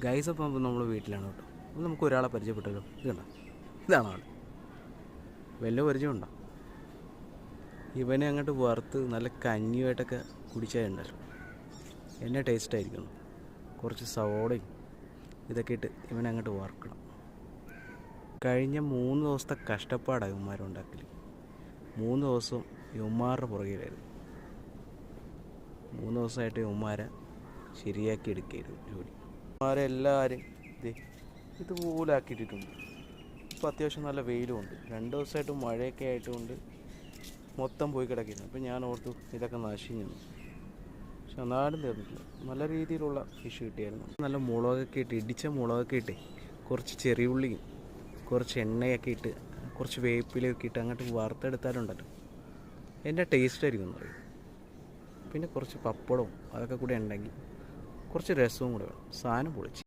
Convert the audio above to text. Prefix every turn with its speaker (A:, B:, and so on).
A: Guys അപ്പം നമ്മൾ വീട്ടിലാണ് കേട്ടോ. അപ്പം നമുക്ക് ഒരാളെ പരിചയപ്പെട്ടല്ലോ. ഇത് കണ്ടോ, ഇതാണ് ആൾ. വല്ല പരിചയമുണ്ടോ? ഇവനെ അങ്ങോട്ട് വറുത്ത് നല്ല കഞ്ഞിയുമായിട്ടൊക്കെ കുടിച്ചാലുണ്ടല്ലോ എന്നെ ടേസ്റ്റായിരിക്കണം. കുറച്ച് സവോളയും ഇതൊക്കെ ഇട്ട് ഇവനെ അങ്ങോട്ട് വറുക്കണം. കഴിഞ്ഞ 3 ദിവസത്തെ കഷ്ടപ്പാടാണ് ഇവന്മാരുണ്ടാക്കൽ. 3 ദിവസവും ഇവന്മാരുടെ പുറകിലായിരുന്നു. 3 ദിവസമായിട്ട് ഇവന്മാരെ ശരിയാക്കി എടുക്കുകയായിരുന്നു ജോലി. ഇവന്മാരെ എല്ലാവരും ഇതുപോലെ ആക്കിയിട്ടിട്ടുണ്ട്. ഇപ്പോൾ അത്യാവശ്യം നല്ല വെയിലുമുണ്ട്. 2 ദിവസമായിട്ട് മഴയൊക്കെ ആയതുകൊണ്ട് മൊത്തം പോയി കിടക്കുന്നു. അപ്പോൾ ഞാൻ ഓർത്തു ഇതൊക്കെ നശിഞ്ഞു. പക്ഷെ എന്നാലും തീർന്നിട്ടില്ല. നല്ല രീതിയിലുള്ള ഫിഷ് കിട്ടിയായിരുന്നു. നല്ല മുളകൊക്കെ ഇട്ട്, ഇടിച്ച മുളകൊക്കെ ഇട്ട്, കുറച്ച് ചെറിയ ഉള്ളിയും കുറച്ച് എണ്ണയൊക്കെ ഇട്ട്, കുറച്ച് വേപ്പിലയൊക്കെ ഇട്ട് അങ്ങോട്ട് വറുത്തെടുത്താലുണ്ടല്ലോ എൻ്റെ ടേസ്റ്റായിരിക്കും എന്ന് പറയും. പിന്നെ കുറച്ച് പപ്പടവും അതൊക്കെ കൂടെ ഉണ്ടെങ്കിൽ കുറച്ച് രസവും കൂടെ വേണം. സാധനം പൊളിച്ച്.